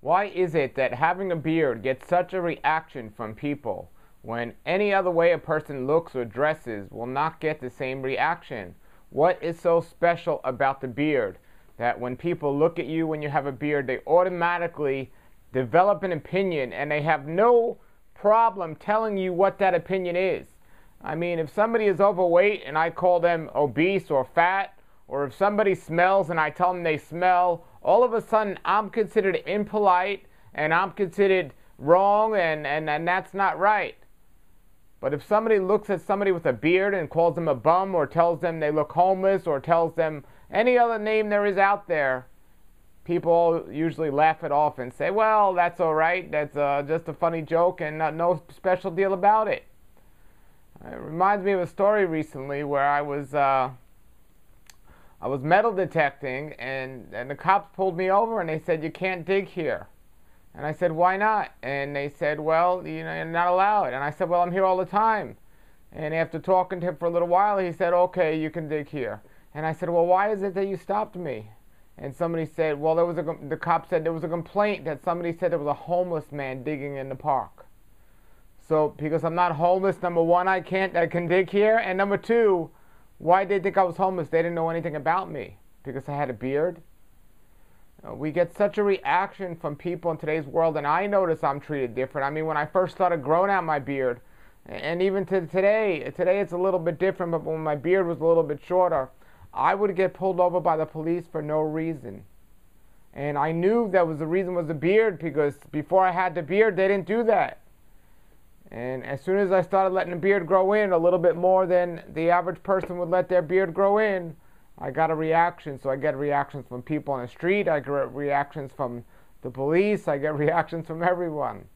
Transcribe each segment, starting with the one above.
Why is it that having a beard gets such a reaction from people when any other way a person looks or dresses will not get the same reaction? What is so special about the beard that when people look at you when you have a beard, they automatically develop an opinion and they have no problem telling you what that opinion is? I mean, if somebody is overweight and I call them obese or fat, or if somebody smells and I tell them they smell, all of a sudden I'm considered impolite and I'm considered wrong, and that's not right. But if somebody looks at somebody with a beard and calls them a bum or tells them they look homeless or tells them any other name there is out there, people usually laugh it off and say, well, that's all right, that's just a funny joke and no special deal about it. It reminds me of a story recently where I was metal detecting, and the cops pulled me over and they said, you can't dig here. And I said, why not? And they said, well, you're not allowed. And I said, well, I'm here all the time. And after talking to him for a little while, he said, okay, you can dig here. And I said, well, why is it that you stopped me? And somebody said, well, the cop said there was a complaint that somebody said there was a homeless man digging in the park. So because I'm not homeless, number one, I can dig here. And number two, why did they think I was homeless? They didn't know anything about me because I had a beard. We get such a reaction from people in today's world, and I notice I'm treated different. I mean, when I first started growing out my beard, and even to today it's a little bit different, but when my beard was a little bit shorter, I would get pulled over by the police for no reason. And I knew that the reason was the beard, because before I had the beard, they didn't do that. And as soon as I started letting the beard grow in a little bit more than the average person would let their beard grow in, I got a reaction. So I get reactions from people on the street, I get reactions from the police, I get reactions from everyone.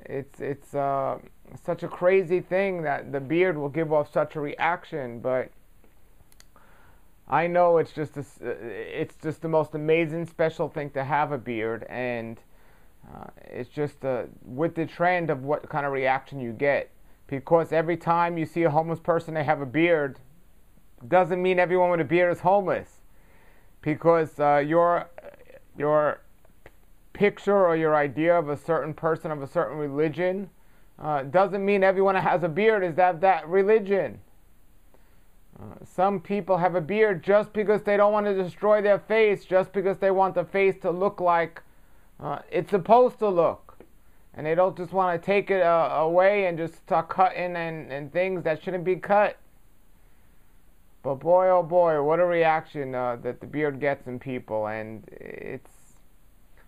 It's such a crazy thing that the beard will give off such a reaction, but I know it's just the most amazing, special thing to have a beard, and it's just with the trend of what kind of reaction you get. Because every time you see a homeless person, they have a beard, doesn't mean everyone with a beard is homeless. Because your picture or your idea of a certain person of a certain religion doesn't mean everyone that has a beard is that religion. Some people have a beard just because they don't want to destroy their face, just because they want the face to look like it's supposed to look. And they don't just want to take it away and just start cutting and things that shouldn't be cut. But boy, oh boy, what a reaction that the beard gets in people. And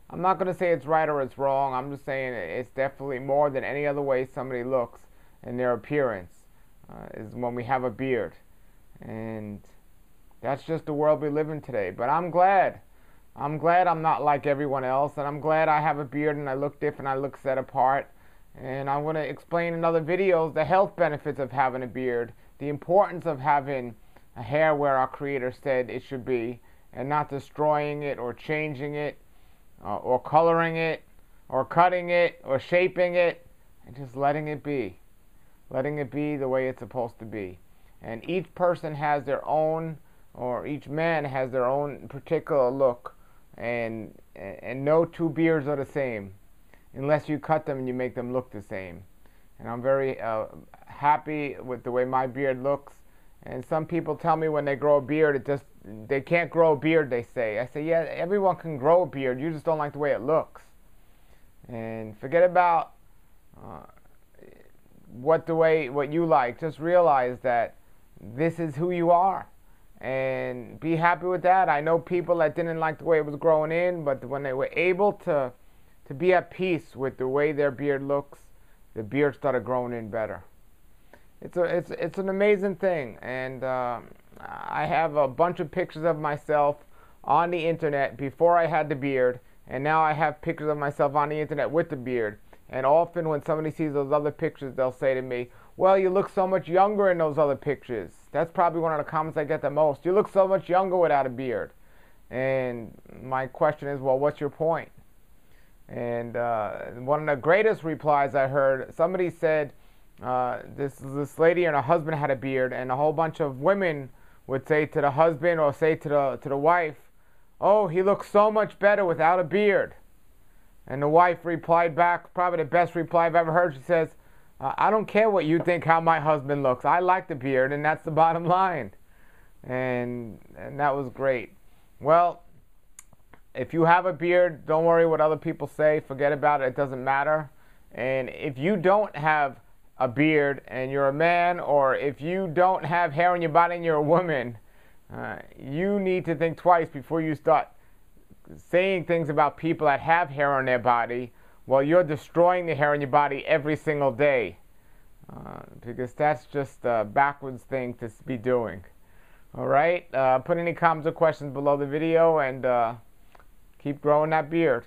I'm not going to say it's right or it's wrong. I'm just saying it's definitely more than any other way somebody looks in their appearance is when we have a beard. And that's just the world we live in today. But I'm glad I'm not like everyone else, and I'm glad I have a beard and I look different, I look set apart. And I'm going to explain in other videos the health benefits of having a beard, the importance of having a hair where our Creator said it should be, and not destroying it or changing it or coloring it or cutting it or shaping it, and just letting it be the way it's supposed to be. And each person has their own, or each man has their own particular look, and no two beards are the same unless you cut them and you make them look the same. And I'm very happy with the way my beard looks. And some people tell me when they grow a beard, they can't grow a beard, they say. I say, yeah, everyone can grow a beard, you just don't like the way it looks. And forget about what you like. Just realize that this is who you are, and be happy with that. I know people that didn't like the way it was growing in, but when they were able to be at peace with the way their beard looks, the beard started growing in better. It's an amazing thing. And I have a bunch of pictures of myself on the internet before I had the beard, and now I have pictures of myself on the internet with the beard. And often when somebody sees those other pictures, they'll say to me, well, you look so much younger in those other pictures. That's probably one of the comments I get the most. You look so much younger without a beard. And my question is, well, what's your point? And one of the greatest replies I heard, somebody said, this lady and her husband had a beard, and a whole bunch of women would say to the husband or say to the wife, oh, he looks so much better without a beard. And the wife replied back, probably the best reply I've ever heard. She says, I don't care what you think how my husband looks. I like the beard, and that's the bottom line. And that was great. Well, if you have a beard, don't worry what other people say. Forget about it. It doesn't matter. And if you don't have a beard and you're a man, or if you don't have hair on your body and you're a woman, you need to think twice before you start saying things about people that have hair on their body while you're destroying the hair on your body every single day. Because that's just a backwards thing to be doing. Alright? Put any comments or questions below the video, and keep growing that beard.